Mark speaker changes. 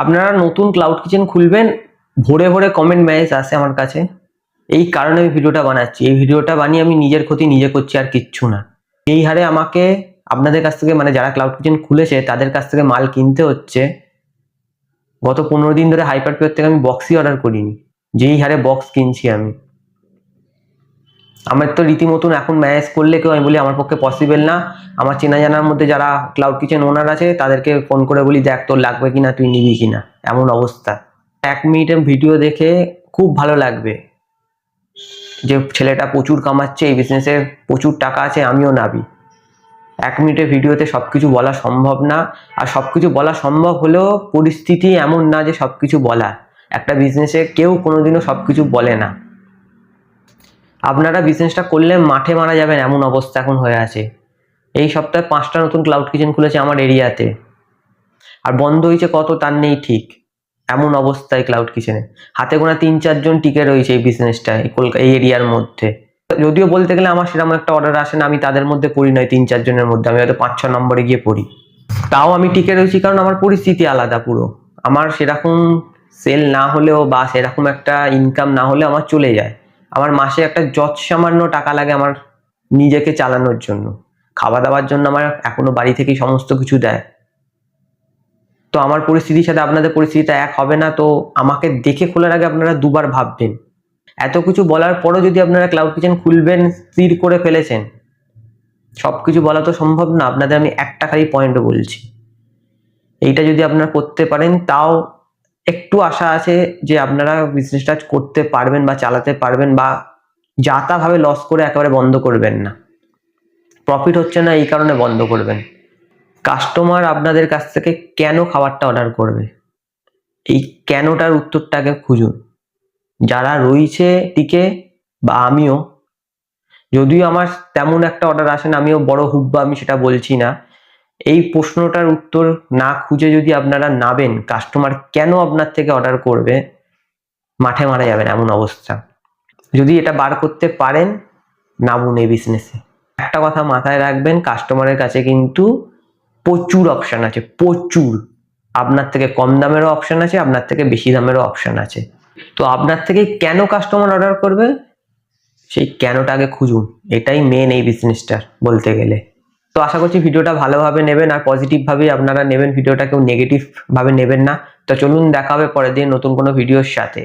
Speaker 1: আপনারা নতুন cloud kitchen খুলবেন, ভোরে ভোরে কমেন্ট মেসেজ আসে আমার কাছে। এই কারণে আমি ভিডিওটা বানাচ্ছি। এই ভিডিওটা বানিয়ে আমি নিজের ক্ষতি নিজে করছি, আর কিচ্ছু না। এই হারে আমাকে আপনাদের কাছ থেকে, মানে যারা ক্লাউড কিচেন খুলেছে তাদের কাছ থেকে মাল কিনতে হচ্ছে। গত 15 দিন ধরে হাইপারপিওর থেকে আমি বক্সই অর্ডার করিনি, যেই হারে বক্স কিনছি আমি। আমার তো রীতিমতন এখন ম্যানেজ করলে কেউ, আমি বলি আমার পক্ষে পসিবল না। আমার চেনা জানার মধ্যে যারা ক্লাউড কিচেন ওনার আছে তাদেরকে ফোন করে বলি, দেখ তোর লাগবে কিনা, তুই নিবি কিনা, এমন অবস্থা। 1 মিনিটের ভিডিও দেখে খুব ভালো লাগবে যে ছেলেটা প্রচুর কামাচ্ছে, এই বিজনেসে প্রচুর টাকা আছে, আমিও নাবি। 1 মিনিটের ভিডিওতে সবকিছু বলা সম্ভব না। আর সবকিছু বলা সম্ভব হলেও পরিস্থিতি এমন না যে সবকিছু বলা। একটা বিজনেসে কেউ কোনোদিনও সবকিছু বলে না। আপনারা বিজনেসটা করলে মাঠে মারা যাবেন এমন অবস্থা এখন হয়ে আছে। এই সপ্তাহে 5টা নতুন ক্লাউড কিচেন খুলেছে আমার এরিয়াতে, আর বন্ধ হয়েছে কত তার নেই ঠিক। এমন অবস্থায় ক্লাউড কিচেনে হাতে গোনা 3-4 জন টিকে রয়েছে এই বিজনেসটা, এই এরিয়ার মধ্যে। যদিও বলতে গেলে আমার সেরকম একটা অর্ডার আসে না, আমি তাদের মধ্যে পড়ি নয় 3-4 জনের মধ্যে, আমি হয়তো 5-6 নম্বরে গিয়ে পড়ি। তাও আমি টিকে রয়েছি কারণ আমার পরিস্থিতি আলাদা পুরো। আমার সেরকম সেল না হলেও বা সেরকম একটা ইনকাম না হলে আমার চলে যায়। আমার মাসে একটা যৎসামান্য টাকা লাগে আমার নিজেকে চালানোর জন্য, খাওয়া দাওয়ার জন্য আমার এখনো বাড়ি থেকেই সমস্ত কিছু দেয়। তো আমার পরিস্থিতির সাথে আপনাদের পরিস্থিতিটা এক হবে না। তো আমাকে দেখে খোলার আগে আপনারা দুবার ভাববেন। এত কিছু বলার পরও যদি আপনারা ক্লাউড কিচেন খুলবেন স্থির করে ফেলেছেন, সবকিছু বলা তো সম্ভব না। আপনাদের আমি একটা খালি পয়েন্ট বলছি, এইটা যদি আপনারা করতে পারেন তাও একটু আশা আছে যে আপনারা বিজনেসটা করতে পারবেন বা চালাতে পারবেন, বা যা তা ভাবে লস করে একেবারে বন্ধ করবেন না। প্রফিট হচ্ছে না এই কারণে বন্ধ করবেন। কাস্টমার আপনাদের কাছ থেকে কেন খাবারটা অর্ডার করবে, এই কেনটার উত্তরটাকে খুঁজুন। যারা রয়েছে টিকে, বা আমিও, যদিও আমার তেমন একটা অর্ডার আসে না, আমিও বড় হুব্বা, আমি সেটা বলছি না। এই প্রশ্নটার উত্তর না খুঁজে যদি আপনারা নাবেন কাস্টমার কেন আপনার থেকে অর্ডার করবে, মাঠে মারা যাবেন এমন অবস্থা। যদি এটা বার করতে পারেন, নামুন এই বিজনেসে। একটা কথা মাথায় রাখবেন, কাস্টমারের কাছে কিন্তু প্রচুর অপশন আছে, প্রচুর। আপনার থেকে কম দামেরও অপশন আছে, আপনার থেকে বেশি দামেরও অপশন আছে। তো আপনার থেকে কেন কাস্টমার অর্ডার করবে, সেই কেনটা আগে খুঁজুন। এটাই মেন এই বিজনেসটার বলতে গেলে। তো আশা করছি ভিডিওটা ভালোভাবে নেবেন আর পজিটিভ ভাবে আপনারা নেবেন ভিডিওটা, কেউ নেগেটিভ ভাবে নেবেন না। তো চলুন দেখা হবে পরের দিন নতুন কোনো ভিডিওর সাথে।